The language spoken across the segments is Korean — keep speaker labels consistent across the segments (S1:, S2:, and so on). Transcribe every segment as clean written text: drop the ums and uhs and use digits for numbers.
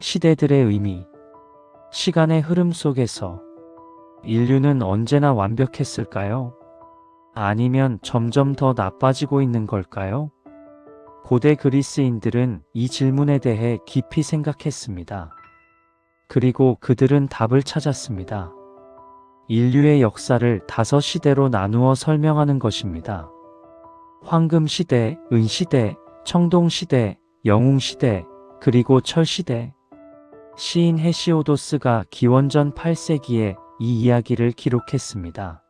S1: 시대들의 의미, 시간의 흐름 속에서 인류는 언제나 완벽했을까요? 아니면 점점 더 나빠지고 있는 걸까요? 고대 그리스인들은 이 질문에 대해 깊이 생각했습니다. 그리고 그들은 답을 찾았습니다. 인류의 역사를 5시대로 나누어 설명하는 것입니다. 황금시대, 은시대, 청동시대, 영웅시대, 그리고 철시대. 시인 헤시오도스가 기원전 8세기에 이 이야기를 기록했습니다.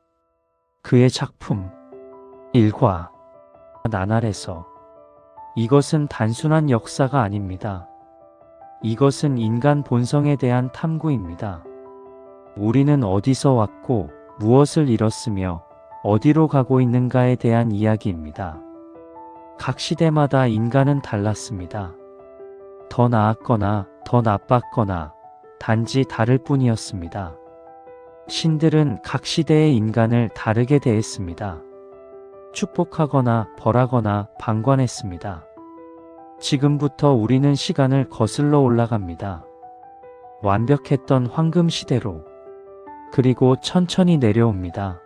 S1: 그의 작품 일과 나날에서. 이것은 단순한 역사가 아닙니다. 이것은 인간 본성에 대한 탐구입니다. 우리는 어디서 왔고 무엇을 잃었으며 어디로 가고 있는가에 대한 이야기입니다. 각 시대마다 인간은 달랐습니다. 더 나았거나 더 나빴거나 단지 다를 뿐이었습니다. 신들은 각 시대의 인간을 다르게 대했습니다. 축복하거나 벌하거나 방관했습니다. 지금부터 우리는 시간을 거슬러 올라갑니다. 완벽했던 황금 시대로. 그리고 천천히 내려옵니다.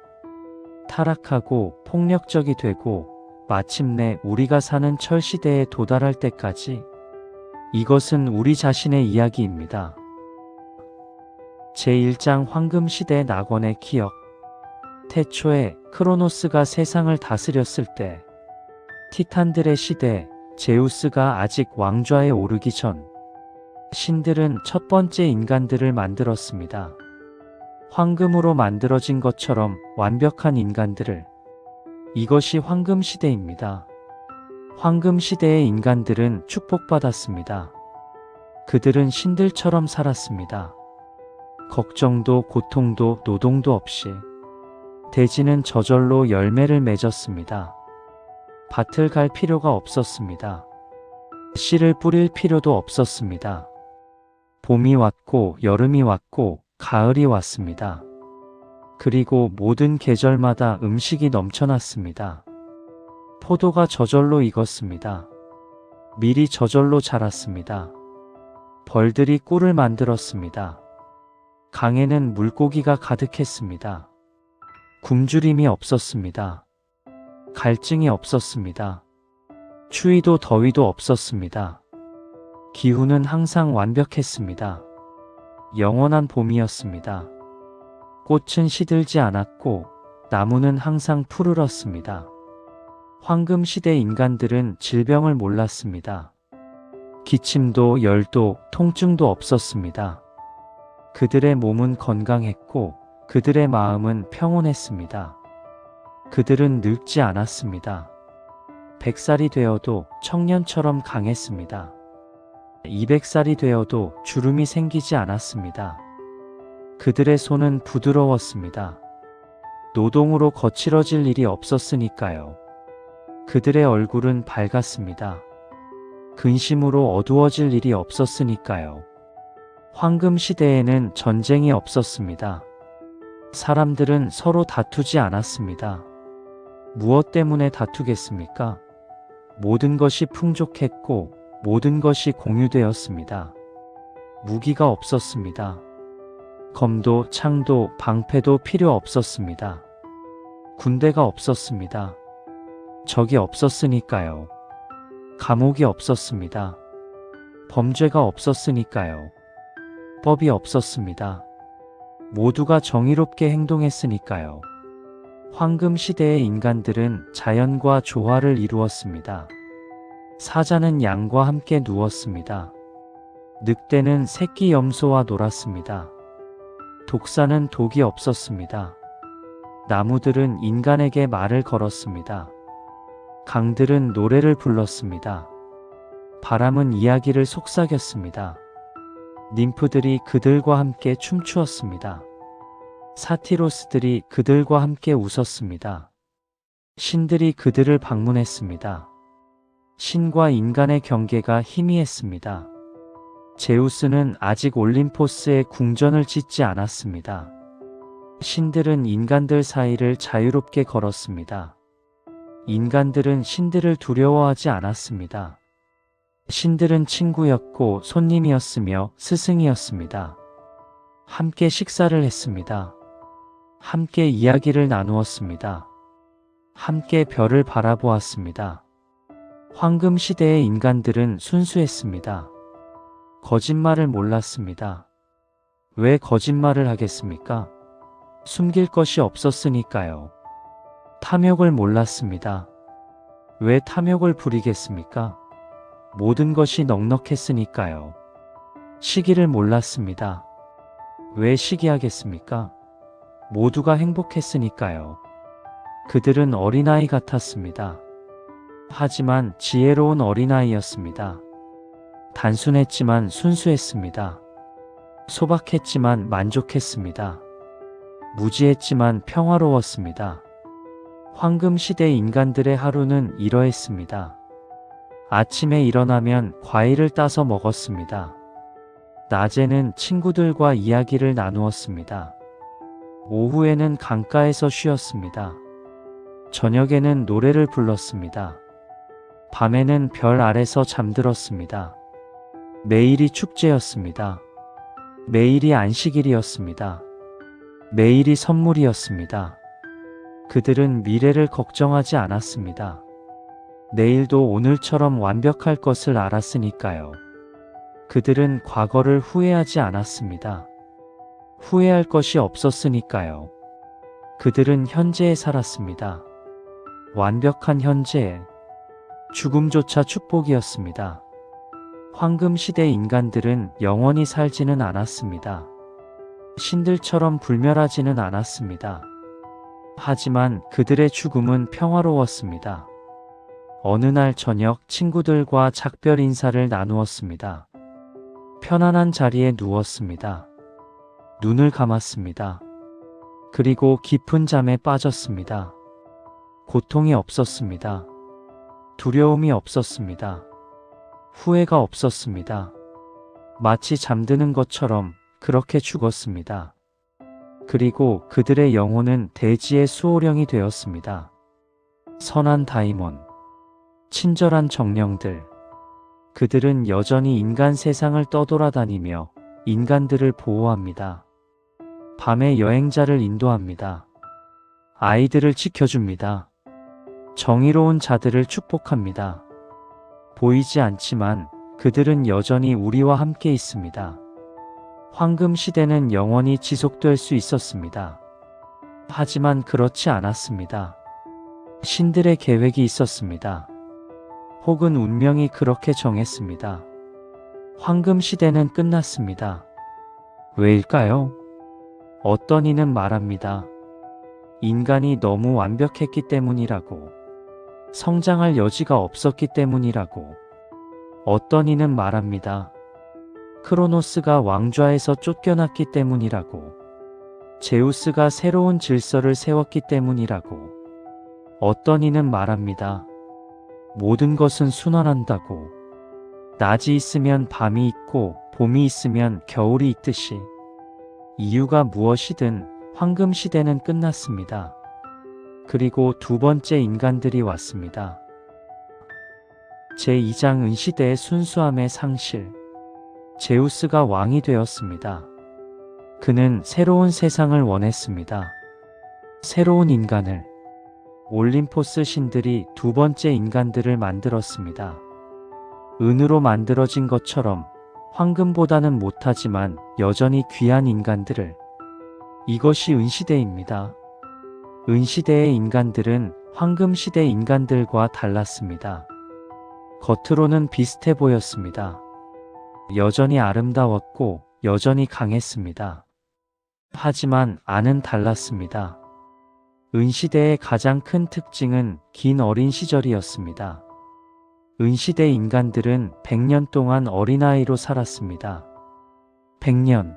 S1: 타락하고 폭력적이 되고 마침내 우리가 사는 철 시대에 도달할 때까지. 이것은 우리 자신의 이야기입니다. 제1장 황금 시대 낙원의 기억. 태초에 크로노스가 세상을 다스렸을 때, 티탄들의 시대, 제우스가 아직 왕좌에 오르기 전, 신들은 첫 번째 인간들을 만들었습니다. 황금으로 만들어진 것처럼 완벽한 인간들을. 이것이 황금 시대입니다. 황금 시대의 인간들은 축복받았습니다. 그들은 신들처럼 살았습니다. 걱정도 고통도 노동도 없이. 대지는 저절로 열매를 맺었습니다. 밭을 갈 필요가 없었습니다. 씨를 뿌릴 필요도 없었습니다. 봄이 왔고 여름이 왔고 가을이 왔습니다. 그리고 모든 계절마다 음식이 넘쳐났습니다. 포도가 저절로 익었습니다. 밀이 저절로 자랐습니다. 벌들이 꿀을 만들었습니다. 강에는 물고기가 가득했습니다. 굶주림이 없었습니다. 갈증이 없었습니다. 추위도 더위도 없었습니다. 기후는 항상 완벽했습니다. 영원한 봄이었습니다. 꽃은 시들지 않았고 나무는 항상 푸르렀습니다. 황금 시대 인간들은 질병을 몰랐습니다. 기침도 열도 통증도 없었습니다. 그들의 몸은 건강했고 그들의 마음은 평온했습니다. 그들은 늙지 않았습니다. 100살이 되어도 청년처럼 강했습니다. 200살이 되어도 주름이 생기지 않았습니다. 그들의 손은 부드러웠습니다. 노동으로 거칠어질 일이 없었으니까요. 그들의 얼굴은 밝았습니다. 근심으로 어두워질 일이 없었으니까요. 황금 시대에는 전쟁이 없었습니다. 사람들은 서로 다투지 않았습니다. 무엇 때문에 다투겠습니까? 모든 것이 풍족했고 모든 것이 공유되었습니다. 무기가 없었습니다. 검도 창도 방패도 필요 없었습니다. 군대가 없었습니다. 적이 없었으니까요. 감옥이 없었습니다. 범죄가 없었으니까요. 법이 없었습니다. 모두가 정의롭게 행동했으니까요. 황금 시대의 인간들은 자연과 조화를 이루었습니다. 사자는 양과 함께 누웠습니다. 늑대는 새끼 염소와 놀았습니다. 독사는 독이 없었습니다. 나무들은 인간에게 말을 걸었습니다. 강들은 노래를 불렀습니다. 바람은 이야기를 속삭였습니다. 님프들이 그들과 함께 춤추었습니다. 사티로스들이 그들과 함께 웃었습니다. 신들이 그들을 방문했습니다. 신과 인간의 경계가 희미했습니다. 제우스는 아직 올림포스에 궁전을 짓지 않았습니다. 신들은 인간들 사이를 자유롭게 걸었습니다. 인간들은 신들을 두려워하지 않았습니다. 신들은 친구였고 손님이었으며 스승이었습니다. 함께 식사를 했습니다. 함께 이야기를 나누었습니다. 함께 별을 바라보았습니다. 황금 시대의 인간들은 순수했습니다. 거짓말을 몰랐습니다. 왜 거짓말을 하겠습니까? 숨길 것이 없었으니까요. 탐욕을 몰랐습니다. 왜 탐욕을 부리겠습니까? 모든 것이 넉넉했으니까요. 시기를 몰랐습니다. 왜 시기하겠습니까? 모두가 행복했으니까요. 그들은 어린아이 같았습니다. 하지만 지혜로운 어린아이였습니다. 단순했지만 순수했습니다. 소박했지만 만족했습니다. 무지했지만 평화로웠습니다. 황금 시대 인간들의 하루는 이러했습니다. 아침에 일어나면 과일을 따서 먹었습니다. 낮에는 친구들과 이야기를 나누었습니다. 오후에는 강가에서 쉬었습니다. 저녁에는 노래를 불렀습니다. 밤에는 별 아래서 잠들었습니다. 매일이 축제였습니다. 매일이 안식일이었습니다. 매일이 선물이었습니다. 그들은 미래를 걱정하지 않았습니다. 내일도 오늘처럼 완벽할 것을 알았으니까요. 그들은 과거를 후회하지 않았습니다. 후회할 것이 없었으니까요. 그들은 현재에 살았습니다. 완벽한 현재에. 죽음조차 축복이었습니다. 황금 시대 인간들은 영원히 살지는 않았습니다. 신들처럼 불멸하지는 않았습니다. 하지만 그들의 죽음은 평화로웠습니다. 어느 날 저녁 친구들과 작별 인사를 나누었습니다. 편안한 자리에 누웠습니다. 눈을 감았습니다. 그리고 깊은 잠에 빠졌습니다. 고통이 없었습니다. 두려움이 없었습니다. 후회가 없었습니다. 마치 잠드는 것처럼 그렇게 죽었습니다. 그리고 그들의 영혼은 대지의 수호령이 되었습니다. 선한 다이몬, 친절한 정령들. 그들은 여전히 인간 세상을 떠돌아다니며 인간들을 보호합니다. 밤에 여행자를 인도합니다. 아이들을 지켜줍니다. 정의로운 자들을 축복합니다. 보이지 않지만 그들은 여전히 우리와 함께 있습니다. 황금 시대는 영원히 지속될 수 있었습니다. 하지만 그렇지 않았습니다. 신들의 계획이 있었습니다. 혹은 운명이 그렇게 정했습니다. 황금 시대는 끝났습니다. 왜일까요? 어떤 이는 말합니다. 인간이 너무 완벽했기 때문이라고. 성장할 여지가 없었기 때문이라고. 어떤 이는 말합니다. 크로노스가 왕좌에서 쫓겨났기 때문이라고. 제우스가 새로운 질서를 세웠기 때문이라고. 어떤 이는 말합니다. 모든 것은 순환한다고. 낮이 있으면 밤이 있고 봄이 있으면 겨울이 있듯이. 이유가 무엇이든 황금 시대는 끝났습니다. 그리고 두 번째 인간들이 왔습니다. 제2장 은시대의 순수함의 상실. 제우스가 왕이 되었습니다. 그는 새로운 세상을 원했습니다. 새로운 인간을. 올림포스 신들이 두 번째 인간들을 만들었습니다. 은으로 만들어진 것처럼 황금보다는 못하지만 여전히 귀한 인간들을. 이것이 은시대입니다. 은시대의 인간들은 황금시대 인간들과 달랐습니다. 겉으로는 비슷해 보였습니다. 여전히 아름다웠고 여전히 강했습니다. 하지만 안은 달랐습니다. 은시대의 가장 큰 특징은 긴 어린 시절이었습니다. 은시대 인간들은 100년 동안 어린아이로 살았습니다. 100년.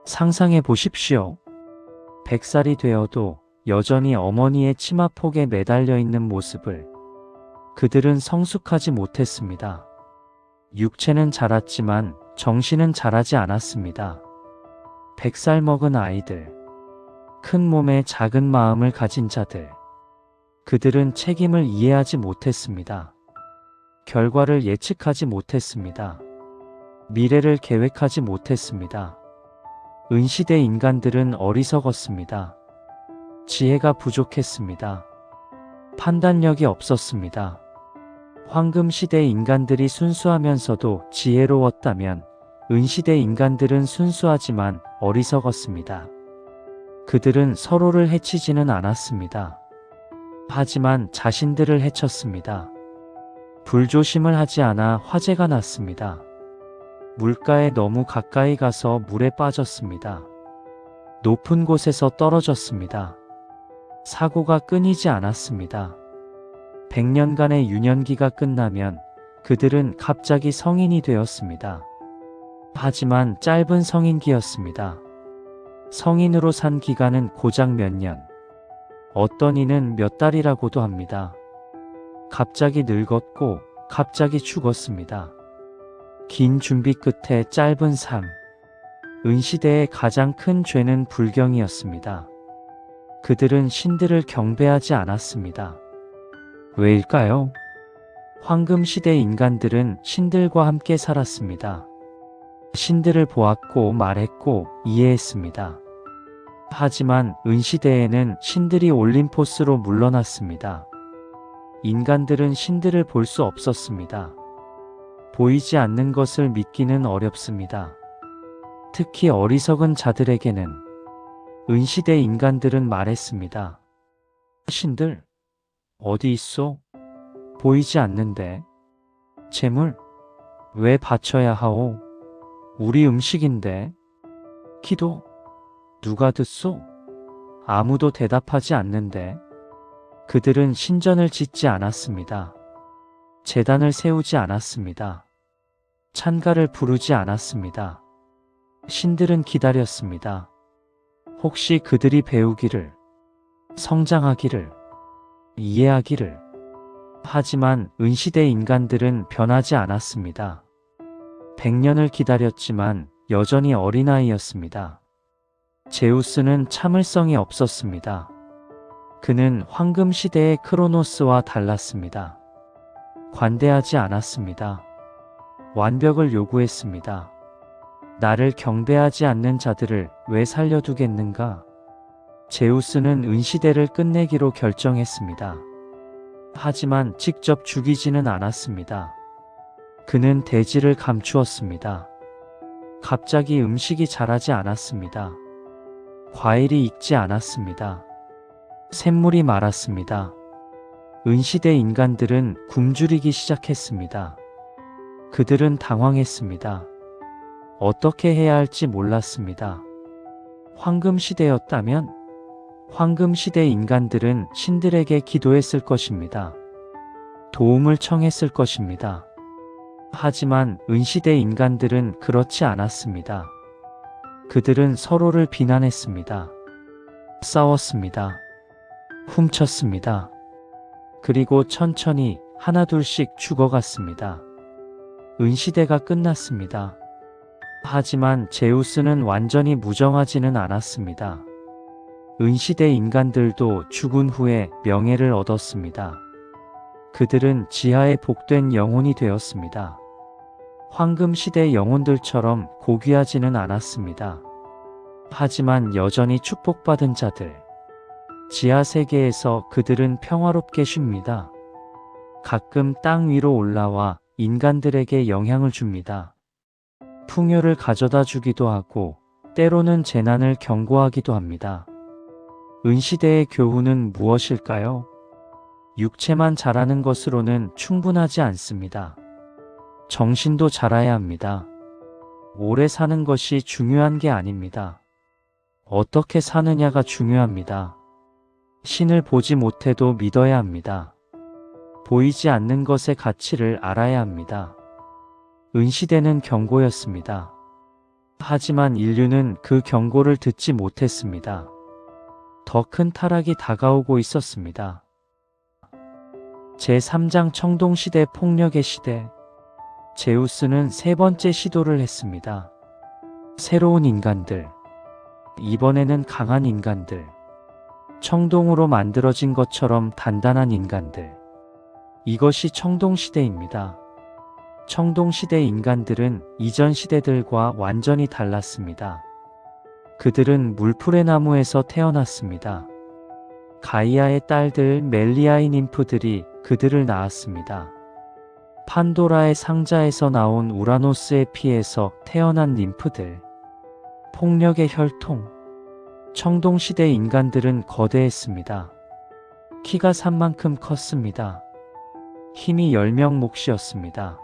S1: 상상해 보십시오. 100살이 되어도 여전히 어머니의 치마폭에 매달려 있는 모습을. 그들은 성숙하지 못했습니다. 육체는 자랐지만 정신은 자라지 않았습니다. 100살 먹은 아이들. 큰 몸에 작은 마음을 가진 자들. 그들은 책임을 이해하지 못했습니다. 결과를 예측하지 못했습니다. 미래를 계획하지 못했습니다. 은시대 인간들은 어리석었습니다. 지혜가 부족했습니다. 판단력이 없었습니다. 황금시대 인간들이 순수하면서도 지혜로웠다면 은시대 인간들은 순수하지만 어리석었습니다. 그들은 서로를 해치지는 않았습니다. 하지만 자신들을 해쳤습니다. 불조심을 하지 않아 화재가 났습니다. 물가에 너무 가까이 가서 물에 빠졌습니다. 높은 곳에서 떨어졌습니다. 사고가 끊이지 않았습니다. 100년간의 유년기가 끝나면 그들은 갑자기 성인이 되었습니다. 하지만 짧은 성인기였습니다. 성인으로 산 기간은 고작 몇 년, 어떤 이는 몇 달이라고도 합니다. 갑자기 늙었고 갑자기 죽었습니다. 긴 준비 끝에 짧은 삶. 은시대의 가장 큰 죄는 불경이었습니다. 그들은 신들을 경배하지 않았습니다. 왜일까요? 황금시대 인간들은 신들과 함께 살았습니다. 신들을 보았고 말했고 이해했습니다. 하지만 은시대에는 신들이 올림포스로 물러났습니다. 인간들은 신들을 볼 수 없었습니다. 보이지 않는 것을 믿기는 어렵습니다. 특히 어리석은 자들에게는. 은시대 인간들은 말했습니다. 신들, 어디 있소? 보이지 않는데. 재물, 왜 바쳐야 하오? 우리 음식인데. 기도, 누가 듣소? 아무도 대답하지 않는데. 그들은 신전을 짓지 않았습니다. 제단을 세우지 않았습니다. 찬가를 부르지 않았습니다. 신들은 기다렸습니다. 혹시 그들이 배우기를, 성장하기를, 이해하기를. 하지만 은시대 인간들은 변하지 않았습니다. 100년을 기다렸지만 여전히 어린아이였습니다. 제우스는 참을성이 없었습니다. 그는 황금시대의 크로노스와 달랐습니다. 관대하지 않았습니다. 완벽을 요구했습니다. 나를 경배하지 않는 자들을 왜 살려두겠는가? 제우스는 은시대를 끝내기로 결정했습니다. 하지만 직접 죽이지는 않았습니다. 그는 대지를 감추었습니다. 갑자기 음식이 자라지 않았습니다. 과일이 익지 않았습니다. 샘물이 말았습니다. 은시대 인간들은 굶주리기 시작했습니다. 그들은 당황했습니다. 어떻게 해야 할지 몰랐습니다. 황금시대였다면 황금시대 인간들은 신들에게 기도했을 것입니다. 도움을 청했을 것입니다. 하지만 은시대 인간들은 그렇지 않았습니다. 그들은 서로를 비난했습니다. 싸웠습니다. 훔쳤습니다. 그리고 천천히 하나둘씩 죽어갔습니다. 은시대가 끝났습니다. 하지만 제우스는 완전히 무정하지는 않았습니다. 은시대 인간들도 죽은 후에 명예를 얻었습니다. 그들은 지하에 복된 영혼이 되었습니다. 황금시대 영혼들처럼 고귀하지는 않았습니다. 하지만 여전히 축복받은 자들. 지하 세계에서 그들은 평화롭게 쉽니다. 가끔 땅 위로 올라와 인간들에게 영향을 줍니다. 풍요를 가져다 주기도 하고 때로는 재난을 경고하기도 합니다. 은시대의 교훈은 무엇일까요? 육체만 자라는 것으로는 충분하지 않습니다. 정신도 자라야 합니다. 오래 사는 것이 중요한 게 아닙니다. 어떻게 사느냐가 중요합니다. 신을 보지 못해도 믿어야 합니다. 보이지 않는 것의 가치를 알아야 합니다. 은시대는 경고였습니다. 하지만 인류는 그 경고를 듣지 못했습니다. 더 큰 타락이 다가오고 있었습니다. 제3장 청동시대 폭력의 시대. 제우스는 세 번째 시도를 했습니다. 새로운 인간들. 이번에는 강한 인간들. 청동으로 만들어진 것처럼 단단한 인간들. 이것이 청동시대입니다. 청동시대 인간들은 이전 시대들과 완전히 달랐습니다. 그들은 물풀의 나무에서 태어났습니다. 가이아의 딸들 멜리아의 님프들이 그들을 낳았습니다. 판도라의 상자에서 나온 우라노스의 피에서 태어난 님프들. 폭력의 혈통. 청동시대 인간들은 거대했습니다. 키가 산만큼 컸습니다. 힘이 10명 몫이었습니다.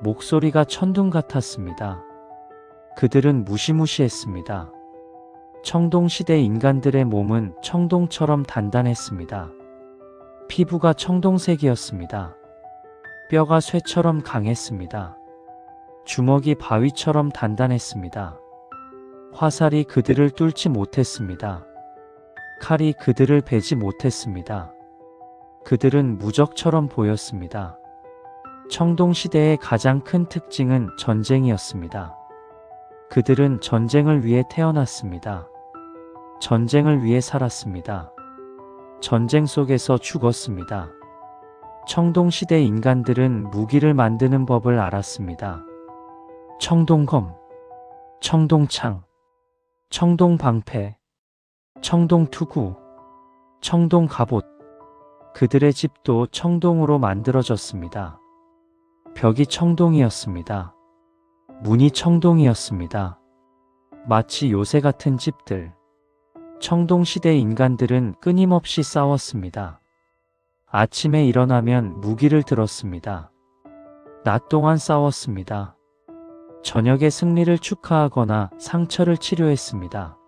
S1: 목소리가 천둥 같았습니다. 그들은 무시무시했습니다. 청동시대 인간들의 몸은 청동처럼 단단했습니다. 피부가 청동색이었습니다. 뼈가 쇠처럼 강했습니다. 주먹이 바위처럼 단단했습니다. 화살이 그들을 뚫지 못했습니다. 칼이 그들을 베지 못했습니다. 그들은 무적처럼 보였습니다. 청동시대의 가장 큰 특징은 전쟁이었습니다. 그들은 전쟁을 위해 태어났습니다. 전쟁을 위해 살았습니다. 전쟁 속에서 죽었습니다. 청동시대 인간들은 무기를 만드는 법을 알았습니다. 청동검, 청동창, 청동방패, 청동투구, 청동갑옷. 그들의 집도 청동으로 만들어졌습니다. 벽이 청동이었습니다. 문이 청동이었습니다. 마치 요새 같은 집들. 청동시대 인간들은 끊임없이 싸웠습니다. 아침에 일어나면 무기를 들었습니다. 낮 동안 싸웠습니다. 저녁에 승리를 축하하거나 상처를 치료했습니다.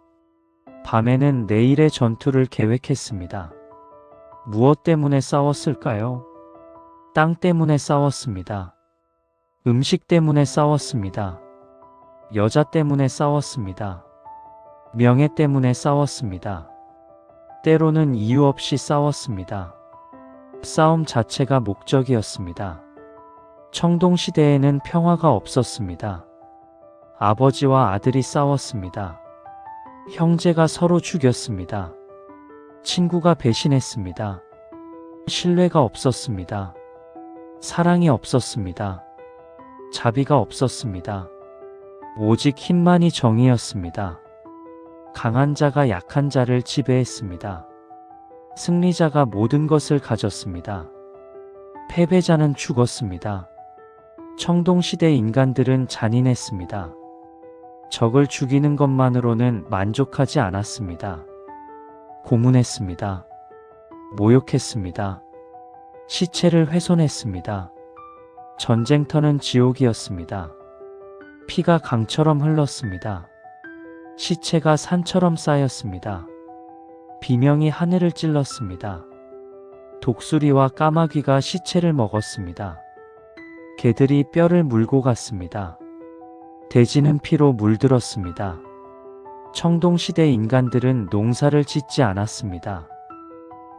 S1: 밤에는 내일의 전투를 계획했습니다. 무엇 때문에 싸웠을까요? 땅 때문에 싸웠습니다. 음식 때문에 싸웠습니다. 여자 때문에 싸웠습니다. 명예 때문에 싸웠습니다. 때로는 이유 없이 싸웠습니다. 싸움 자체가 목적이었습니다. 청동시대에는 평화가 없었습니다. 아버지와 아들이 싸웠습니다. 형제가 서로 죽였습니다. 친구가 배신했습니다. 신뢰가 없었습니다. 사랑이 없었습니다. 자비가 없었습니다. 오직 힘만이 정의였습니다. 강한 자가 약한 자를 지배했습니다. 승리자가 모든 것을 가졌습니다. 패배자는 죽었습니다. 청동시대 인간들은 잔인했습니다. 적을 죽이는 것만으로는 만족하지 않았습니다. 고문했습니다. 모욕했습니다. 시체를 훼손했습니다. 전쟁터는 지옥이었습니다. 피가 강처럼 흘렀습니다. 시체가 산처럼 쌓였습니다. 비명이 하늘을 찔렀습니다. 독수리와 까마귀가 시체를 먹었습니다. 개들이 뼈를 물고 갔습니다. 돼지는 피로 물들었습니다. 청동시대 인간들은 농사를 짓지 않았습니다.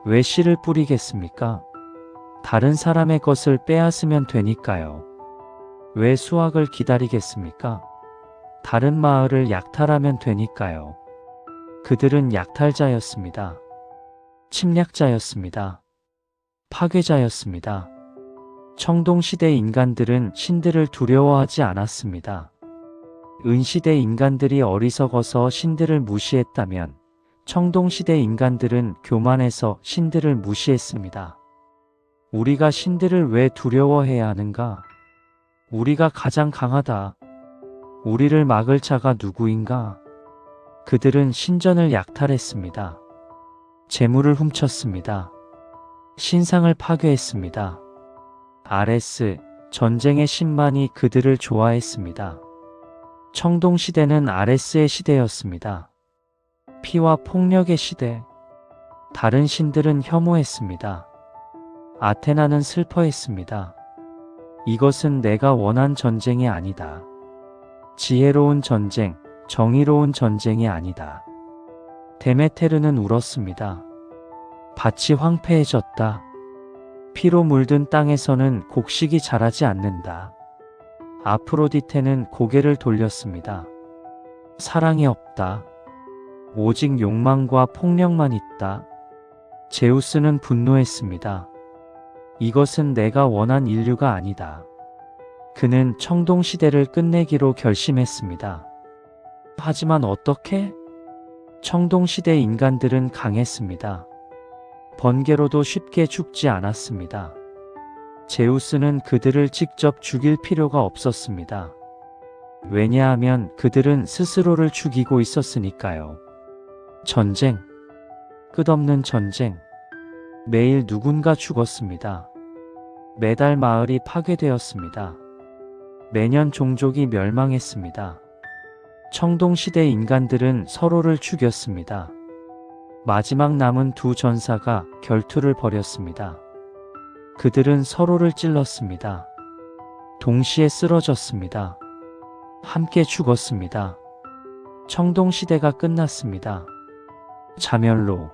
S1: 왜 씨를 뿌리겠습니까? 다른 사람의 것을 빼앗으면 되니까요. 왜 수확을 기다리겠습니까? 다른 마을을 약탈하면 되니까요. 그들은 약탈자였습니다. 침략자였습니다. 파괴자였습니다. 청동시대 인간들은 신들을 두려워하지 않았습니다. 은시대 인간들이 어리석어서 신들을 무시했다면 청동시대 인간들은 교만해서 신들을 무시했습니다. 우리가 신들을 왜 두려워해야 하는가? 우리가 가장 강하다. 우리를 막을 자가 누구인가? 그들은 신전을 약탈했습니다. 재물을 훔쳤습니다. 신상을 파괴했습니다. 아레스, 전쟁의 신만이 그들을 좋아했습니다. 청동시대는 아레스의 시대였습니다. 피와 폭력의 시대. 다른 신들은 혐오했습니다. 아테나는 슬퍼했습니다. 이것은 내가 원한 전쟁이 아니다. 지혜로운 전쟁, 정의로운 전쟁이 아니다. 데메테르는 울었습니다. 밭이 황폐해졌다. 피로 물든 땅에서는 곡식이 자라지 않는다. 아프로디테는 고개를 돌렸습니다. 사랑이 없다. 오직 욕망과 폭력만 있다. 제우스는 분노했습니다. 이것은 내가 원한 인류가 아니다. 그는 청동시대를 끝내기로 결심했습니다. 하지만 어떻게? 청동시대 인간들은 강했습니다. 번개로도 쉽게 죽지 않았습니다. 제우스는 그들을 직접 죽일 필요가 없었습니다. 왜냐하면 그들은 스스로를 죽이고 있었으니까요. 전쟁. 끝없는 전쟁. 매일 누군가 죽었습니다. 매달 마을이 파괴되었습니다. 매년 종족이 멸망했습니다. 청동시대 인간들은 서로를 죽였습니다. 마지막 남은 두 전사가 결투를 벌였습니다. 그들은 서로를 찔렀습니다. 동시에 쓰러졌습니다. 함께 죽었습니다. 청동시대가 끝났습니다. 자멸로.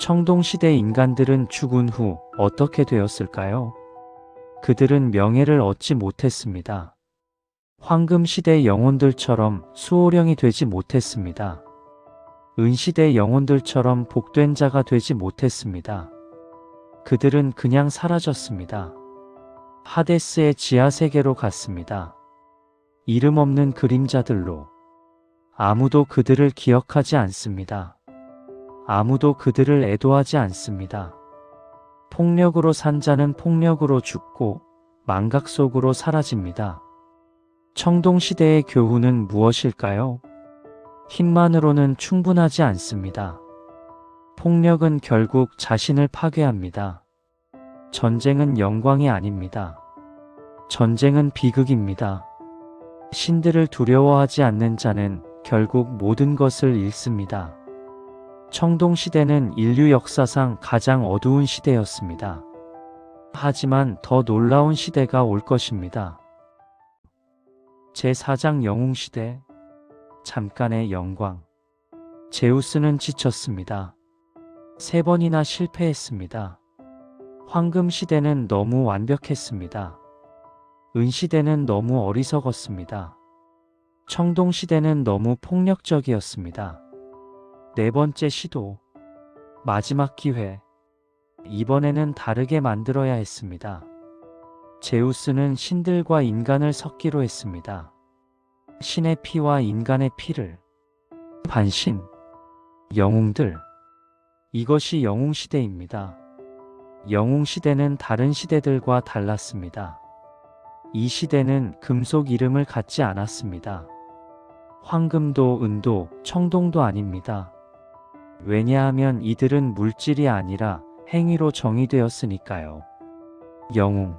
S1: 청동시대 인간들은 죽은 후 어떻게 되었을까요? 그들은 명예를 얻지 못했습니다. 황금시대 영혼들처럼 수호령이 되지 못했습니다. 은시대 영혼들처럼 복된 자가 되지 못했습니다. 그들은 그냥 사라졌습니다. 하데스의 지하세계로 갔습니다. 이름 없는 그림자들로. 아무도 그들을 기억하지 않습니다. 아무도 그들을 애도하지 않습니다. 폭력으로 산 자는 폭력으로 죽고 망각 속으로 사라집니다. 청동시대의 교훈은 무엇일까요? 힘만으로는 충분하지 않습니다. 폭력은 결국 자신을 파괴합니다. 전쟁은 영광이 아닙니다. 전쟁은 비극입니다. 신들을 두려워하지 않는 자는 결국 모든 것을 잃습니다. 청동시대는 인류 역사상 가장 어두운 시대였습니다. 하지만 더 놀라운 시대가 올 것입니다. 제4장 영웅시대. 잠깐의 영광. 제우스는 지쳤습니다. 3번이나 실패했습니다. 황금시대는 너무 완벽했습니다. 은시대는 너무 어리석었습니다. 청동시대는 너무 폭력적이었습니다. 4번째 시도. 마지막 기회. 이번에는 다르게 만들어야 했습니다. 제우스는 신들과 인간을 섞기로 했습니다. 신의 피와 인간의 피를. 반신. 영웅들. 이것이 영웅시대입니다. 영웅시대는 다른 시대들과 달랐습니다. 이 시대는 금속 이름을 갖지 않았습니다. 황금도 은도 청동도 아닙니다. 왜냐하면 이들은 물질이 아니라 행위로 정의되었으니까요. 영웅.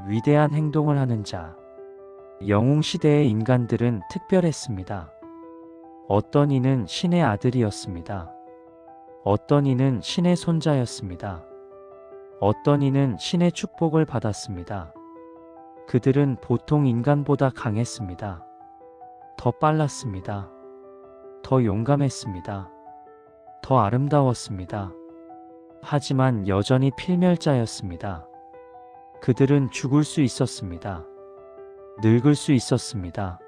S1: 위대한 행동을 하는 자. 영웅시대의 인간들은 특별했습니다. 어떤 이는 신의 아들이었습니다. 어떤 이는 신의 손자였습니다. 어떤 이는 신의 축복을 받았습니다. 그들은 보통 인간보다 강했습니다. 더 빨랐습니다. 더 용감했습니다. 더 아름다웠습니다. 하지만 여전히 필멸자였습니다. 그들은 죽을 수 있었습니다. 늙을 수 있었습니다.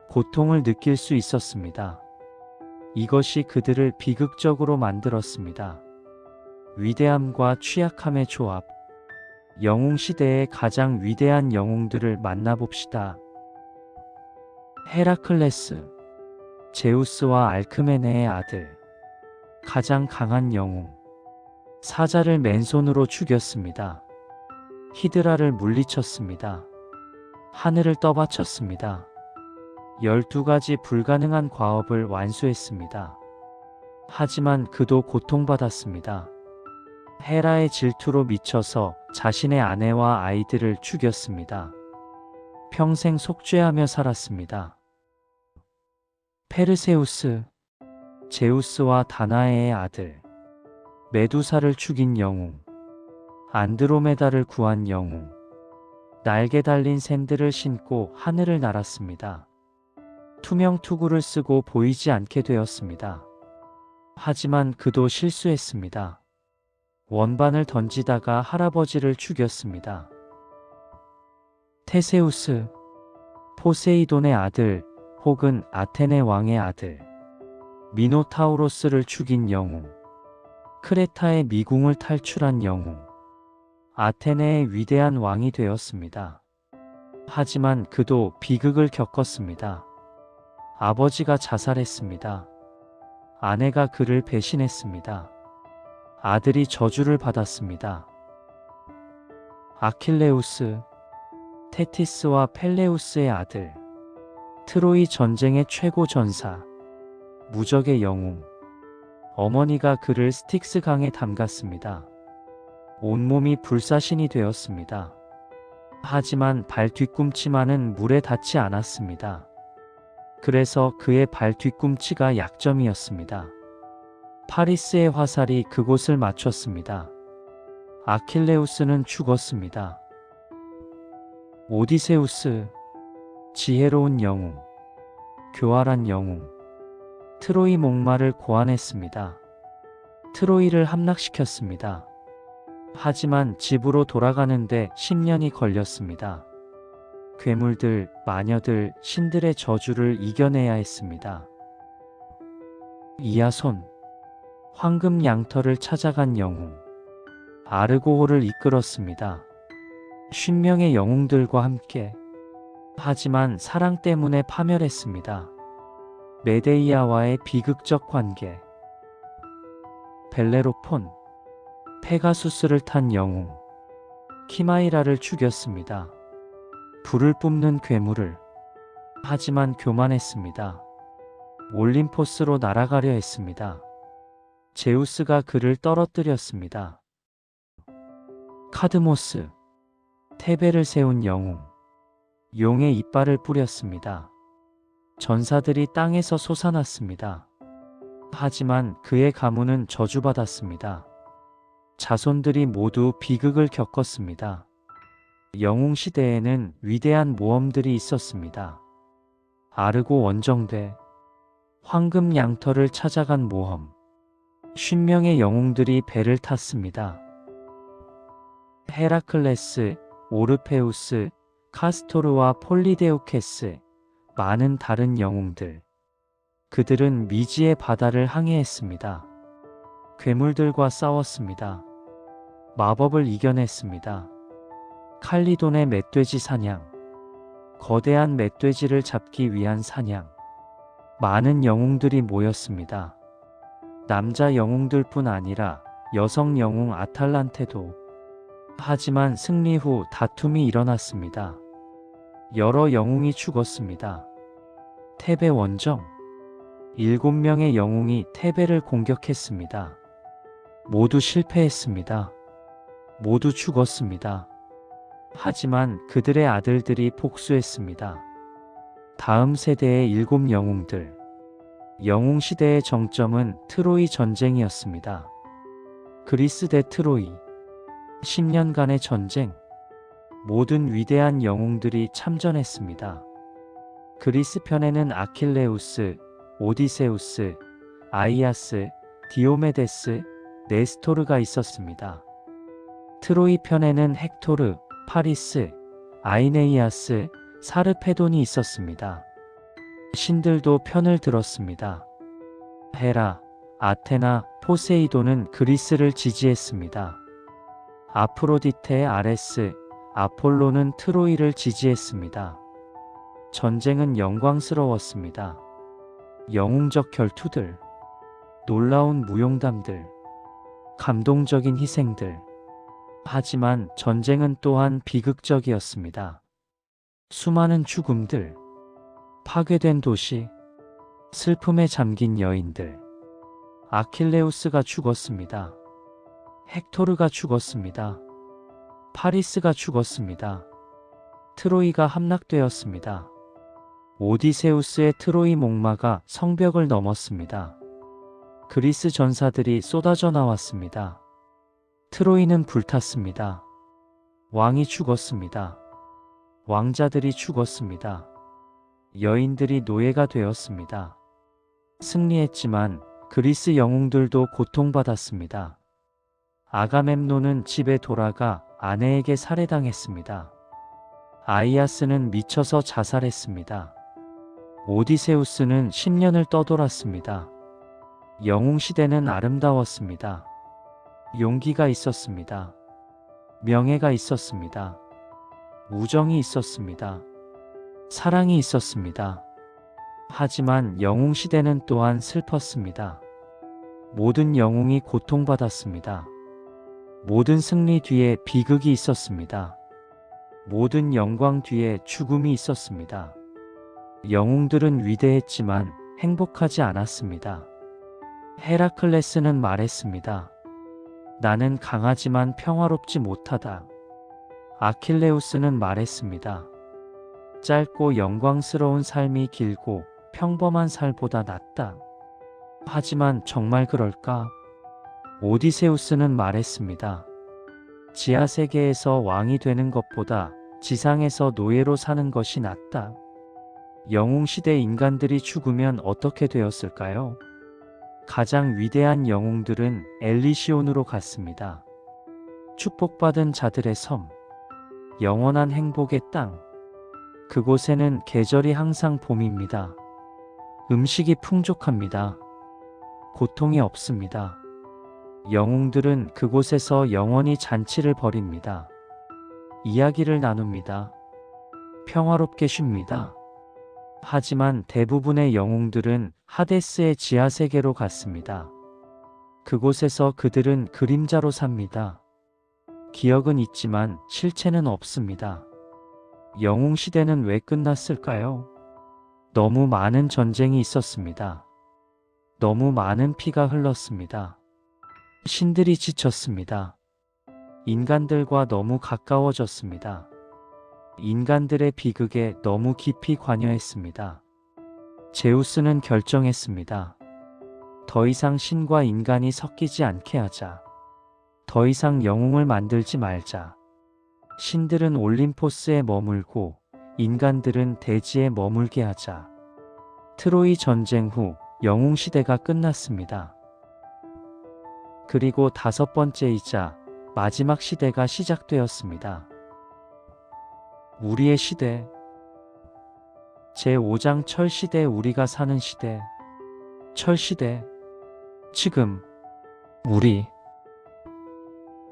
S1: 고통을 느낄 수 있었습니다. 이것이 그들을 비극적으로 만들었습니다. 위대함과 취약함의 조합. 영웅시대의 가장 위대한 영웅들을 만나봅시다. 헤라클레스. 제우스와 알크메네의 아들. 가장 강한 영웅. 사자를 맨손으로 죽였습니다. 히드라를 물리쳤습니다. 하늘을 떠받쳤습니다. 12가지 불가능한 과업을 완수했습니다. 하지만 그도 고통받았습니다. 헤라의 질투로 미쳐서 자신의 아내와 아이들을 죽였습니다. 평생 속죄하며 살았습니다. 페르세우스. 제우스와 다나에의 아들. 메두사를 죽인 영웅. 안드로메다를 구한 영웅. 날개 달린 샌들을 신고 하늘을 날았습니다. 투명 투구를 쓰고 보이지 않게 되었습니다. 하지만 그도 실수했습니다. 원반을 던지다가 할아버지를 죽였습니다. 테세우스. 포세이돈의 아들 혹은 아테네 왕의 아들. 미노타우로스를 죽인 영웅. 크레타의 미궁을 탈출한 영웅. 아테네의 위대한 왕이 되었습니다. 하지만 그도 비극을 겪었습니다. 아버지가 자살했습니다. 아내가 그를 배신했습니다. 아들이 저주를 받았습니다. 아킬레우스, 테티스와 펠레우스의 아들, 트로이 전쟁의 최고 전사, 무적의 영웅. 어머니가 그를 스틱스 강에 담갔습니다. 온몸이 불사신이 되었습니다. 하지만 발 뒤꿈치만은 물에 닿지 않았습니다. 그래서 그의 발 뒤꿈치가 약점이었습니다. 파리스의 화살이 그곳을 맞췄습니다. 아킬레우스는 죽었습니다. 오디세우스, 지혜로운 영웅, 교활한 영웅, 트로이 목마를 고안했습니다. 트로이를 함락시켰습니다. 하지만 집으로 돌아가는데 10년이 걸렸습니다. 괴물들, 마녀들, 신들의 저주를 이겨내야 했습니다. 이아손, 황금 양털을 찾아간 영웅, 아르고호를 이끌었습니다. 50명의 영웅들과 함께. 하지만 사랑 때문에 파멸했습니다. 메데이아와의 비극적 관계. 벨레로폰, 페가수스를 탄 영웅, 키마이라를 죽였습니다. 불을 뿜는 괴물을. 하지만 교만했습니다. 올림포스로 날아가려 했습니다. 제우스가 그를 떨어뜨렸습니다. 카드모스, 테베를 세운 영웅, 용의 이빨을 뿌렸습니다. 전사들이 땅에서 솟아났습니다. 하지만 그의 가문은 저주받았습니다. 자손들이 모두 비극을 겪었습니다. 영웅 시대에는 위대한 모험들이 있었습니다. 아르고 원정대, 황금 양털을 찾아간 모험, 50명의 영웅들이 배를 탔습니다. 헤라클레스, 오르페우스, 카스토르와 폴리데오케스, 많은 다른 영웅들. 그들은 미지의 바다를 항해했습니다. 괴물들과 싸웠습니다. 마법을 이겨냈습니다. 칼리돈의 멧돼지 사냥, 거대한 멧돼지를 잡기 위한 사냥. 많은 영웅들이 모였습니다. 남자 영웅들뿐 아니라 여성 영웅 아탈란테도. 하지만 승리 후 다툼이 일어났습니다. 여러 영웅이 죽었습니다. 테베 원정, 7명의 영웅이 테베를 공격했습니다. 모두 실패했습니다. 모두 죽었습니다. 하지만 그들의 아들들이 복수했습니다. 다음 세대의 7 영웅들. 영웅 시대의 정점은 트로이 전쟁이었습니다. 그리스 대 트로이. 10년간의 전쟁. 모든 위대한 영웅들이 참전했습니다. 그리스 편에는 아킬레우스, 오디세우스, 아이아스, 디오메데스, 네스토르가 있었습니다. 트로이 편에는 헥토르, 파리스, 아이네이아스, 사르페돈이 있었습니다. 신들도 편을 들었습니다. 헤라, 아테나, 포세이돈은 그리스를 지지했습니다. 아프로디테, 아레스, 아폴로는 트로이를 지지했습니다. 전쟁은 영광스러웠습니다. 영웅적 결투들, 놀라운 무용담들, 감동적인 희생들. 하지만 전쟁은 또한 비극적이었습니다. 수많은 죽음들, 파괴된 도시, 슬픔에 잠긴 여인들. 아킬레우스가 죽었습니다. 헥토르가 죽었습니다. 파리스가 죽었습니다. 트로이가 함락되었습니다. 오디세우스의 트로이 목마가 성벽을 넘었습니다. 그리스 전사들이 쏟아져 나왔습니다. 트로이는 불탔습니다. 왕이 죽었습니다. 왕자들이 죽었습니다. 여인들이 노예가 되었습니다. 승리했지만 그리스 영웅들도 고통받았습니다. 아가멤논은 집에 돌아가 아내에게 살해당했습니다. 아이아스는 미쳐서 자살했습니다. 오디세우스는 10년을 떠돌았습니다. 영웅 시대는 아름다웠습니다. 용기가 있었습니다. 명예가 있었습니다. 우정이 있었습니다. 사랑이 있었습니다. 하지만 영웅시대는 또한 슬펐습니다. 모든 영웅이 고통받았습니다. 모든 승리 뒤에 비극이 있었습니다. 모든 영광 뒤에 죽음이 있었습니다. 영웅들은 위대했지만 행복하지 않았습니다. 헤라클레스는 말했습니다. 나는 강하지만 평화롭지 못하다. 아킬레우스는 말했습니다. 짧고 영광스러운 삶이 길고 평범한 살보다 낫다. 하지만 정말 그럴까? 오디세우스는 말했습니다. 지하 세계에서 왕이 되는 것보다 지상에서 노예로 사는 것이 낫다. 영웅시대 인간들이 죽으면 어떻게 되었을까요? 가장 위대한 영웅들은 엘리시온으로 갔습니다. 축복받은 자들의 섬, 영원한 행복의 땅. 그곳에는 계절이 항상 봄입니다. 음식이 풍족합니다. 고통이 없습니다. 영웅들은 그곳에서 영원히 잔치를 벌입니다. 이야기를 나눕니다. 평화롭게 쉽니다. 하지만 대부분의 영웅들은 하데스의 지하세계로 갔습니다. 그곳에서 그들은 그림자로 삽니다. 기억은 있지만 실체는 없습니다. 영웅시대는 왜 끝났을까요? 너무 많은 전쟁이 있었습니다. 너무 많은 피가 흘렀습니다. 신들이 지쳤습니다. 인간들과 너무 가까워졌습니다. 인간들의 비극에 너무 깊이 관여했습니다. 제우스는 결정했습니다. 더 이상 신과 인간이 섞이지 않게 하자. 더 이상 영웅을 만들지 말자. 신들은 올림포스에 머물고 인간들은 대지에 머물게 하자. 트로이 전쟁 후 영웅시대가 끝났습니다. 그리고 다섯 번째이자 마지막 시대가 시작되었습니다. 우리의 시대. 제5장 철시대. 우리가 사는 시대. 철시대. 지금 우리.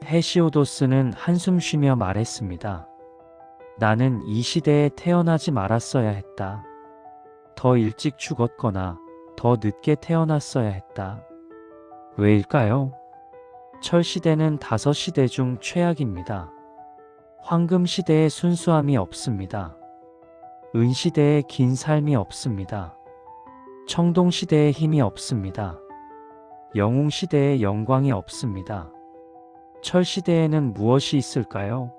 S1: 헤시오도스는 한숨 쉬며 말했습니다. 나는 이 시대에 태어나지 말았어야 했다. 더 일찍 죽었거나 더 늦게 태어났어야 했다. 왜일까요? 철시대는 5시대 중 최악입니다. 황금시대의 순수함이 없습니다. 은시대의 긴 삶이 없습니다. 청동시대의 힘이 없습니다. 영웅시대의 영광이 없습니다. 철시대에는 무엇이 있을까요?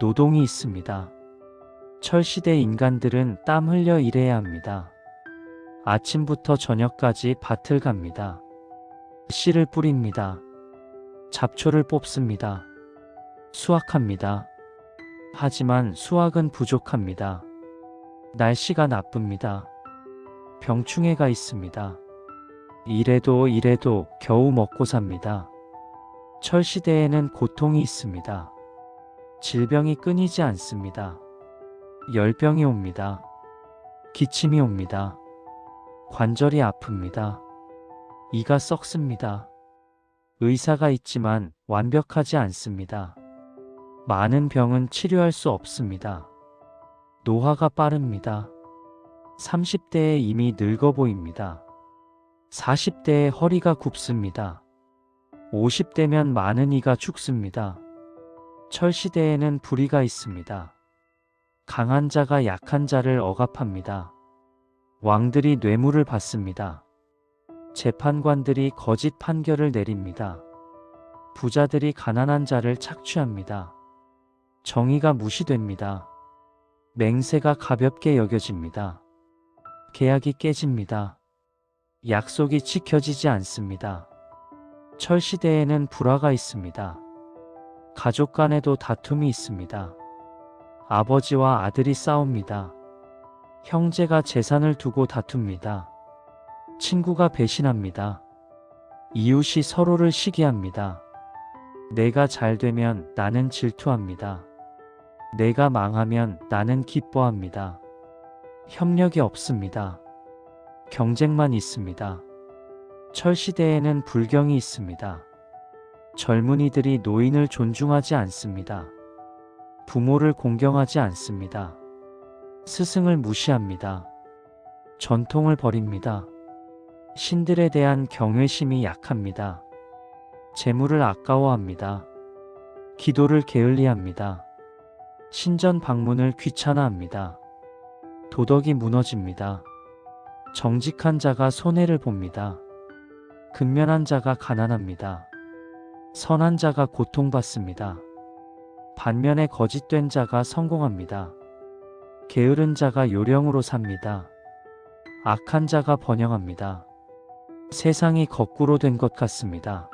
S1: 노동이 있습니다. 철시대 인간들은 땀 흘려 일해야 합니다. 아침부터 저녁까지 밭을 갑니다. 씨를 뿌립니다. 잡초를 뽑습니다. 수확합니다. 하지만 수확은 부족합니다. 날씨가 나쁩니다. 병충해가 있습니다. 이래도 겨우 먹고 삽니다. 철시대에는 고통이 있습니다. 질병이 끊이지 않습니다. 열병이 옵니다. 기침이 옵니다. 관절이 아픕니다. 이가 썩습니다. 의사가 있지만 완벽하지 않습니다. 많은 병은 치료할 수 없습니다. 노화가 빠릅니다. 30대에 이미 늙어 보입니다. 40대에 허리가 굽습니다. 50대면 많은 이가 죽습니다. 철시대에는 불의가 있습니다. 강한 자가 약한 자를 억압합니다. 왕들이 뇌물을 받습니다. 재판관들이 거짓 판결을 내립니다. 부자들이 가난한 자를 착취합니다. 정의가 무시됩니다. 맹세가 가볍게 여겨집니다. 계약이 깨집니다. 약속이 지켜지지 않습니다. 철시대에는 불화가 있습니다. 가족 간에도 다툼이 있습니다. 아버지와 아들이 싸웁니다. 형제가 재산을 두고 다툽니다. 친구가 배신합니다. 이웃이 서로를 시기합니다. 내가 잘 되면 나는 질투합니다. 내가 망하면 나는 기뻐합니다. 협력이 없습니다. 경쟁만 있습니다. 철시대에는 불경이 있습니다. 젊은이들이 노인을 존중하지 않습니다. 부모를 공경하지 않습니다. 스승을 무시합니다. 전통을 버립니다. 신들에 대한 경외심이 약합니다. 재물을 아까워합니다. 기도를 게을리합니다. 신전 방문을 귀찮아합니다. 도덕이 무너집니다. 정직한 자가 손해를 봅니다. 근면한 자가 가난합니다. 선한 자가 고통받습니다. 반면에 거짓된 자가 성공합니다. 게으른 자가 요령으로 삽니다. 악한 자가 번영합니다. 세상이 거꾸로 된 것 같습니다.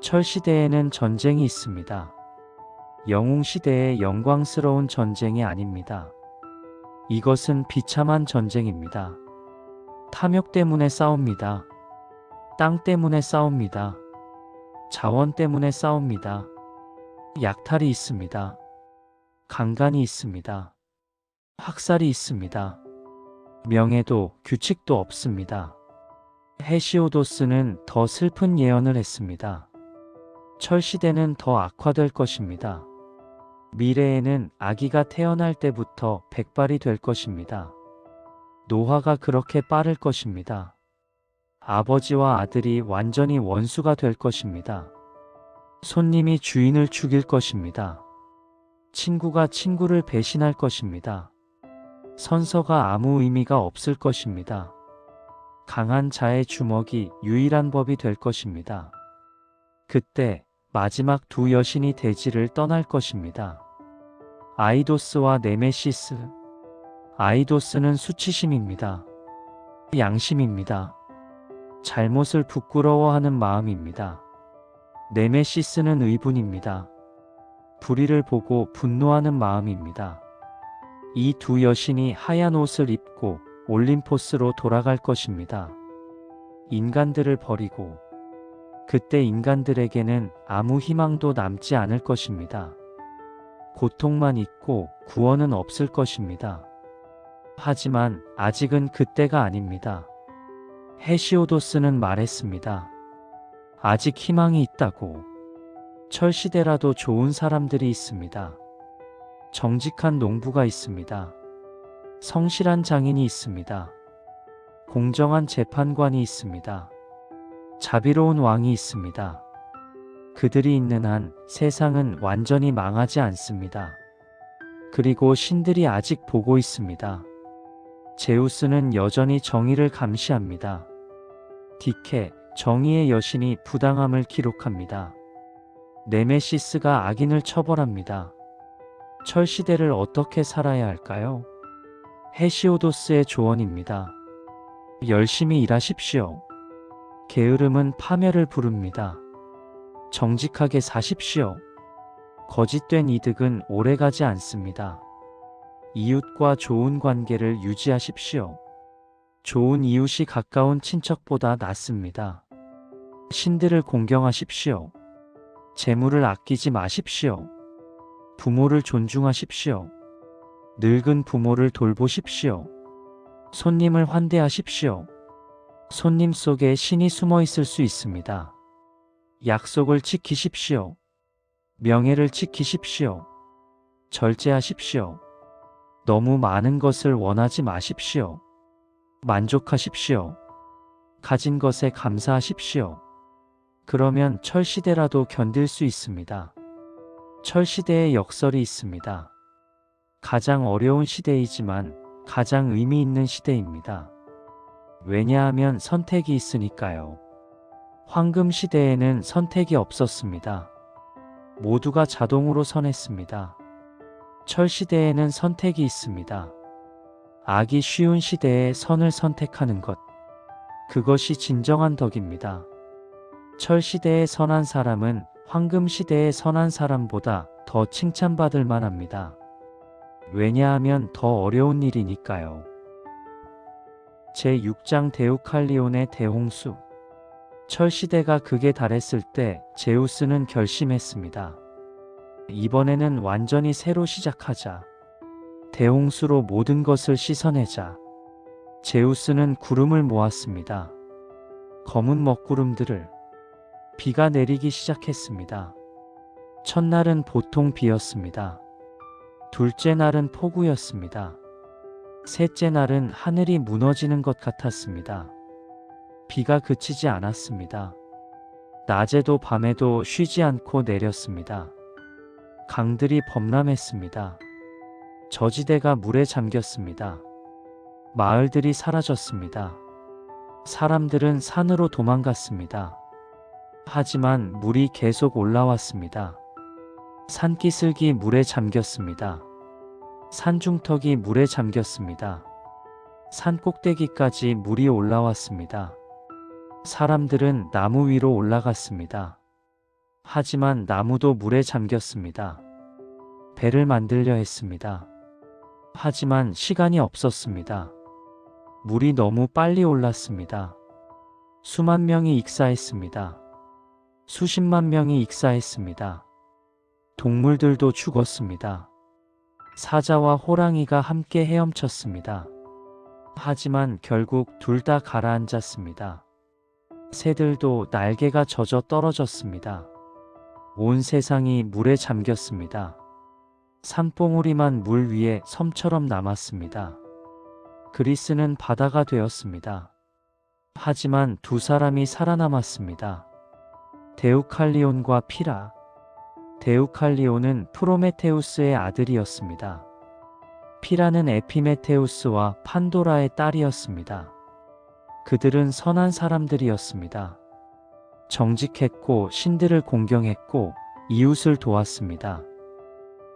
S1: 철시대에는 전쟁이 있습니다. 영웅시대의 영광스러운 전쟁이 아닙니다. 이것은 비참한 전쟁입니다. 탐욕 때문에 싸웁니다. 땅 때문에 싸웁니다. 자원 때문에 싸웁니다. 약탈이 있습니다. 강간이 있습니다. 학살이 있습니다. 명예도 규칙도 없습니다. 헤시오도스는 더 슬픈 예언을 했습니다. 철시대는 더 악화될 것입니다. 미래에는 아기가 태어날 때부터 백발이 될 것입니다. 노화가 그렇게 빠를 것입니다. 아버지와 아들이 완전히 원수가 될 것입니다. 손님이 주인을 죽일 것입니다. 친구가 친구를 배신할 것입니다. 선서가 아무 의미가 없을 것입니다. 강한 자의 주먹이 유일한 법이 될 것입니다. 그때 마지막 두 여신이 대지를 떠날 것입니다. 아이도스와 네메시스. 아이도스는 수치심입니다. 양심입니다. 잘못을 부끄러워하는 마음입니다. 네메시스는 의분입니다. 불의를 보고 분노하는 마음입니다. 이 두 여신이 하얀 옷을 입고 올림포스로 돌아갈 것입니다. 인간들을 버리고 그때 인간들에게는 아무 희망도 남지 않을 것입니다. 고통만 있고 구원은 없을 것입니다. 하지만 아직은 그때가 아닙니다. 헤시오도스는 말했습니다. 아직 희망이 있다고. 철시대라도 좋은 사람들이 있습니다. 정직한 농부가 있습니다. 성실한 장인이 있습니다. 공정한 재판관이 있습니다. 자비로운 왕이 있습니다. 그들이 있는 한 세상은 완전히 망하지 않습니다. 그리고 신들이 아직 보고 있습니다. 제우스는 여전히 정의를 감시합니다. 디케, 정의의 여신이 부당함을 기록합니다. 네메시스가 악인을 처벌합니다. 철시대를 어떻게 살아야 할까요? 헤시오도스의 조언입니다. 열심히 일하십시오. 게으름은 파멸을 부릅니다. 정직하게 사십시오. 거짓된 이득은 오래가지 않습니다. 이웃과 좋은 관계를 유지하십시오. 좋은 이웃이 가까운 친척보다 낫습니다. 신들을 공경하십시오. 재물을 아끼지 마십시오. 부모를 존중하십시오. 늙은 부모를 돌보십시오. 손님을 환대하십시오. 손님 속에 신이 숨어 있을 수 있습니다. 약속을 지키십시오. 명예를 지키십시오. 절제하십시오. 너무 많은 것을 원하지 마십시오. 만족하십시오. 가진 것에 감사하십시오. 그러면 철시대라도 견딜 수 있습니다. 철시대의 역설이 있습니다. 가장 어려운 시대이지만 가장 의미 있는 시대입니다. 왜냐하면 선택이 있으니까요. 황금 시대에는 선택이 없었습니다. 모두가 자동으로 선했습니다. 철시대에는 선택이 있습니다. 악이 쉬운 시대에 선을 선택하는 것. 그것이 진정한 덕입니다. 철시대의 선한 사람은 황금시대의 선한 사람보다 더 칭찬받을 만합니다. 왜냐하면 더 어려운 일이니까요. 제6장 데우칼리온의 대홍수. 철시대가 극에 달했을 때 제우스는 결심했습니다. 이번에는 완전히 새로 시작하자. 대홍수로 모든 것을 씻어내자. 제우스는 구름을 모았습니다. 검은 먹구름들을. 비가 내리기 시작했습니다. 첫날은 보통 비였습니다. 둘째 날은 폭우였습니다. 셋째 날은 하늘이 무너지는 것 같았습니다. 비가 그치지 않았습니다. 낮에도 밤에도 쉬지 않고 내렸습니다. 강들이 범람했습니다. 저지대가 물에 잠겼습니다. 마을들이 사라졌습니다. 사람들은 산으로 도망갔습니다. 하지만 물이 계속 올라왔습니다. 산기슭이 물에 잠겼습니다. 산중턱이 물에 잠겼습니다. 산 꼭대기까지 물이 올라왔습니다. 사람들은 나무 위로 올라갔습니다. 하지만 나무도 물에 잠겼습니다. 배를 만들려 했습니다. 하지만 시간이 없었습니다. 물이 너무 빨리 올랐습니다. 수만 명이 익사했습니다. 수십만 명이 익사했습니다. 동물들도 죽었습니다. 사자와 호랑이가 함께 헤엄쳤습니다. 하지만 결국 둘 다 가라앉았습니다. 새들도 날개가 젖어 떨어졌습니다. 온 세상이 물에 잠겼습니다. 산봉우리만 물 위에 섬처럼 남았습니다. 그리스는 바다가 되었습니다. 하지만 두 사람이 살아남았습니다. 데우칼리온과 피라. 데우칼리온은 프로메테우스의 아들이었습니다. 피라는 에피메테우스와 판도라의 딸이었습니다. 그들은 선한 사람들이었습니다. 정직했고 신들을 공경했고 이웃을 도왔습니다.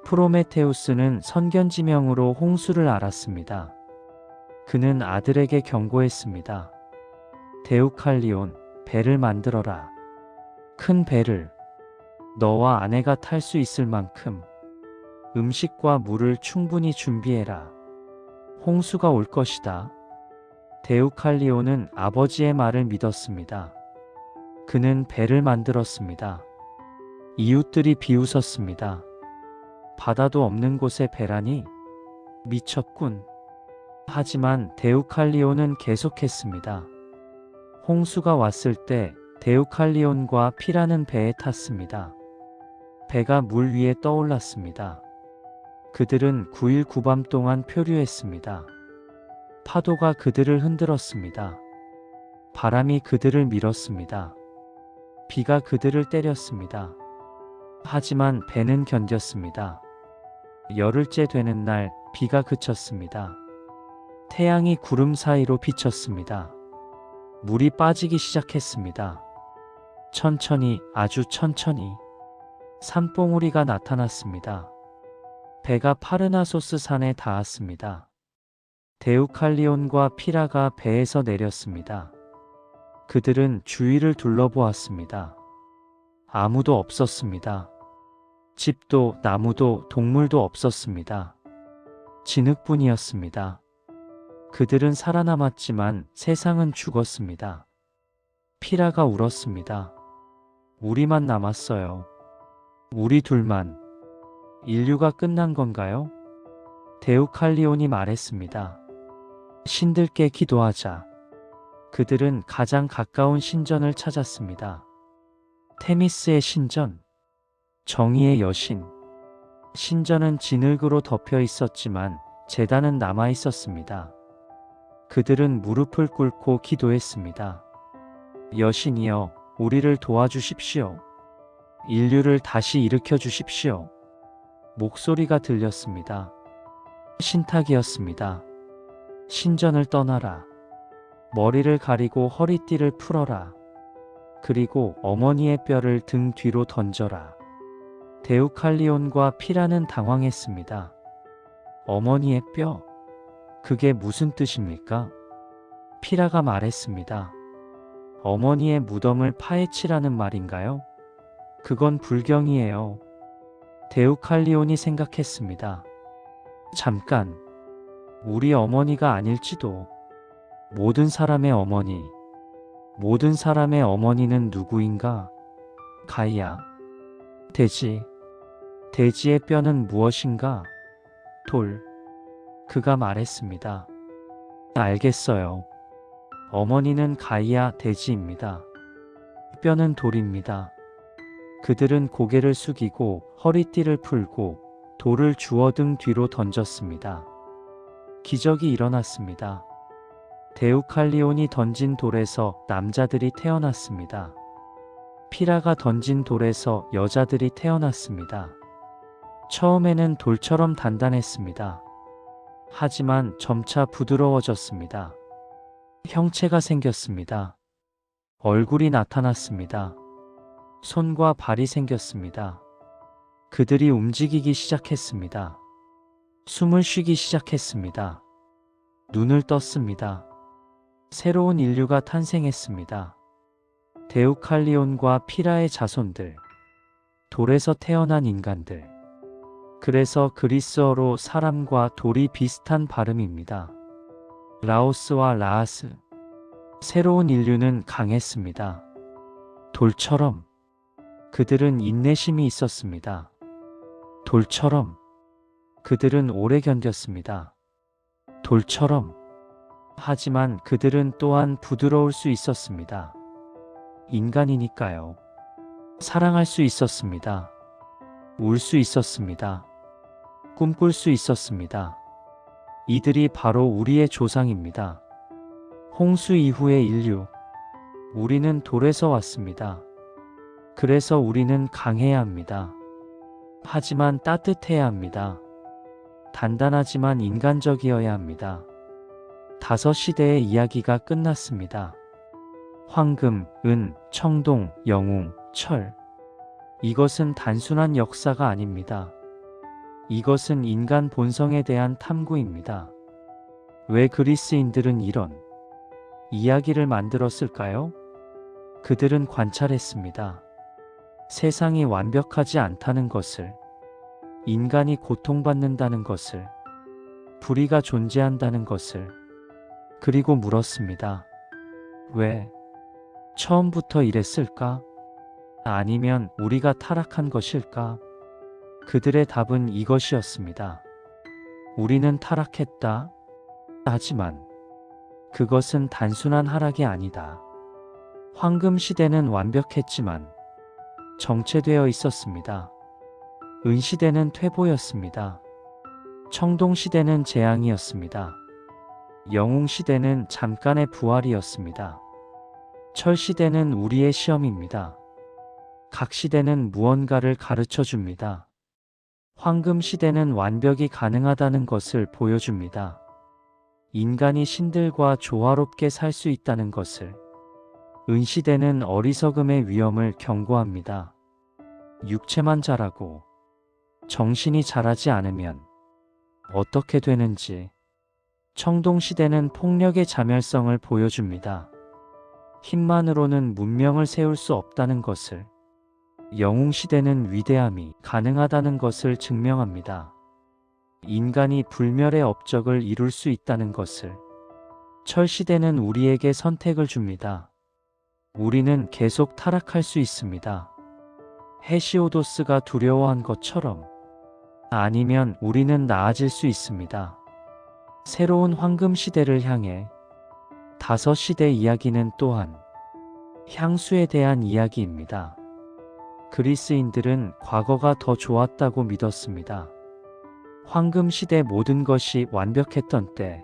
S1: 프로메테우스는 선견지명으로 홍수를 알았습니다. 그는 아들에게 경고했습니다. 데우칼리온, 배를 만들어라. 큰 배를. 너와 아내가 탈 수 있을 만큼 음식과 물을 충분히 준비해라. 홍수가 올 것이다. 데우칼리온은 아버지의 말을 믿었습니다. 그는 배를 만들었습니다. 이웃들이 비웃었습니다. 바다도 없는 곳에 배라니? 미쳤군. 하지만 데우칼리온은 계속했습니다. 홍수가 왔을 때 데우칼리온과 피라는 배에 탔습니다. 배가 물 위에 떠올랐습니다. 그들은 9일 9밤 동안 표류했습니다. 파도가 그들을 흔들었습니다. 바람이 그들을 밀었습니다. 비가 그들을 때렸습니다. 하지만 배는 견뎠습니다. 열흘째 되는 날 비가 그쳤습니다. 태양이 구름 사이로 비쳤습니다. 물이 빠지기 시작했습니다. 천천히, 아주 천천히 산봉우리가 나타났습니다. 배가 파르나소스 산에 닿았습니다. 데우칼리온과 피라가 배에서 내렸습니다. 그들은 주위를 둘러보았습니다. 아무도 없었습니다. 집도 나무도 동물도 없었습니다. 진흙뿐이었습니다. 그들은 살아남았지만 세상은 죽었습니다. 피라가 울었습니다. 우리만 남았어요. 우리 둘만. 인류가 끝난 건가요? 데우칼리온이 말했습니다. 신들께 기도하자. 그들은 가장 가까운 신전을 찾았습니다. 테미스의 신전, 정의의 여신. 신전은 진흙으로 덮여 있었지만 제단은 남아 있었습니다. 그들은 무릎을 꿇고 기도했습니다. 여신이여, 우리를 도와주십시오. 인류를 다시 일으켜 주십시오. 목소리가 들렸습니다. 신탁이었습니다. 신전을 떠나라. 머리를 가리고 허리띠를 풀어라. 그리고 어머니의 뼈를 등 뒤로 던져라. 데우칼리온과 피라는 당황했습니다. 어머니의 뼈? 그게 무슨 뜻입니까? 피라가 말했습니다. 어머니의 무덤을 파헤치라는 말인가요? 그건 불경이에요. 데우칼리온이 생각했습니다. 잠깐, 우리 어머니가 아닐지도. 모든 사람의 어머니. 모든 사람의 어머니는 누구인가? 가이아. 돼지. 돼지의 뼈는 무엇인가? 돌. 그가 말했습니다. 알겠어요. 어머니는 가이아 돼지입니다. 뼈는 돌입니다. 그들은 고개를 숙이고 허리띠를 풀고 돌을 주워 등 뒤로 던졌습니다. 기적이 일어났습니다. 데우칼리온이 던진 돌에서 남자들이 태어났습니다. 피라가 던진 돌에서 여자들이 태어났습니다. 처음에는 돌처럼 단단했습니다. 하지만 점차 부드러워졌습니다. 형체가 생겼습니다. 얼굴이 나타났습니다. 손과 발이 생겼습니다. 그들이 움직이기 시작했습니다. 숨을 쉬기 시작했습니다. 눈을 떴습니다. 새로운 인류가 탄생했습니다. 데우칼리온과 피라의 자손들, 돌에서 태어난 인간들. 그래서 그리스어로 사람과 돌이 비슷한 발음입니다. 라오스와 라아스. 새로운 인류는 강했습니다. 돌처럼. 그들은 인내심이 있었습니다. 돌처럼. 그들은 오래 견뎠습니다. 돌처럼. 하지만 그들은 또한 부드러울 수 있었습니다. 인간이니까요. 사랑할 수 있었습니다. 울 수 있었습니다. 꿈꿀 수 있었습니다. 이들이 바로 우리의 조상입니다. 홍수 이후의 인류. 우리는 돌에서 왔습니다. 그래서 우리는 강해야 합니다. 하지만 따뜻해야 합니다. 단단하지만 인간적이어야 합니다. 5시대의 이야기가 끝났습니다. 황금, 은, 청동, 영웅, 철. 이것은 단순한 역사가 아닙니다. 이것은 인간 본성에 대한 탐구입니다. 왜 그리스인들은 이런 이야기를 만들었을까요? 그들은 관찰했습니다. 세상이 완벽하지 않다는 것을, 인간이 고통받는다는 것을, 불의가 존재한다는 것을, 그리고 물었습니다. 왜? 처음부터 이랬을까? 아니면 우리가 타락한 것일까? 그들의 답은 이것이었습니다. 우리는 타락했다. 하지만 그것은 단순한 하락이 아니다. 황금 시대는 완벽했지만 정체되어 있었습니다. 은 시대는 퇴보였습니다. 청동 시대는 재앙이었습니다. 영웅 시대는 잠깐의 부활이었습니다. 철 시대는 우리의 시험입니다. 각 시대는 무언가를 가르쳐 줍니다. 황금 시대는 완벽이 가능하다는 것을 보여줍니다. 인간이 신들과 조화롭게 살 수 있다는 것을. 은 시대는 어리석음의 위험을 경고합니다. 육체만 자라고 정신이 자라지 않으면 어떻게 되는지. 청동 시대는 폭력의 자멸성을 보여줍니다. 힘만으로는 문명을 세울 수 없다는 것을. 영웅 시대는 위대함이 가능하다는 것을 증명합니다. 인간이 불멸의 업적을 이룰 수 있다는 것을. 철 시대는 우리에게 선택을 줍니다. 우리는 계속 타락할 수 있습니다. 헤시오도스가 두려워한 것처럼. 아니면 우리는 나아질 수 있습니다. 새로운 황금 시대를 향해. 5시대 이야기는 또한 향수에 대한 이야기입니다. 그리스인들은 과거가 더 좋았다고 믿었습니다. 황금 시대 모든 것이 완벽했던 때,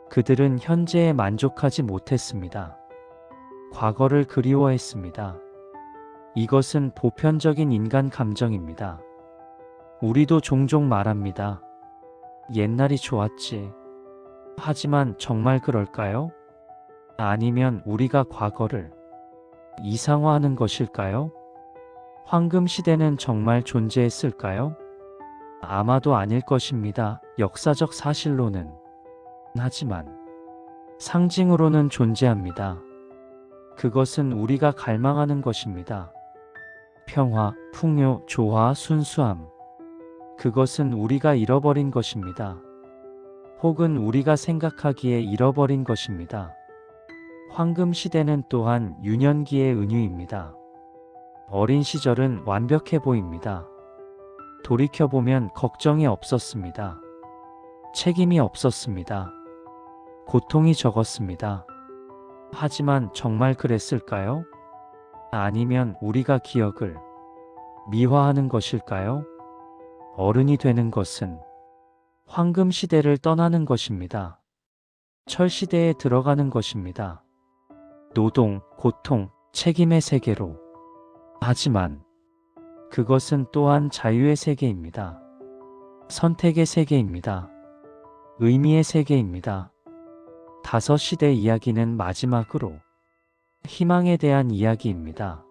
S1: 그들은 현재에 만족하지 못했습니다. 과거를 그리워했습니다. 이것은 보편적인 인간 감정입니다. 우리도 종종 말합니다. 옛날이 좋았지. 하지만 정말 그럴까요? 아니면 우리가 과거를 이상화하는 것일까요? 황금 시대는 정말 존재했을까요? 아마도 아닐 것입니다. 역사적 사실로는. 하지만 상징으로는 존재합니다. 그것은 우리가 갈망하는 것입니다. 평화, 풍요, 조화, 순수함. 그것은 우리가 잃어버린 것입니다. 혹은 우리가 생각하기에 잃어버린 것입니다. 황금 시대는 또한 유년기의 은유입니다. 어린 시절은 완벽해 보입니다. 돌이켜보면 걱정이 없었습니다. 책임이 없었습니다. 고통이 적었습니다. 하지만 정말 그랬을까요? 아니면 우리가 기억을 미화하는 것일까요? 어른이 되는 것은 황금 시대를 떠나는 것입니다. 철 시대에 들어가는 것입니다. 노동, 고통, 책임의 세계로. 하지만 그것은 또한 자유의 세계입니다. 선택의 세계입니다. 의미의 세계입니다. 다섯 시대 이야기는 마지막으로 희망에 대한 이야기입니다.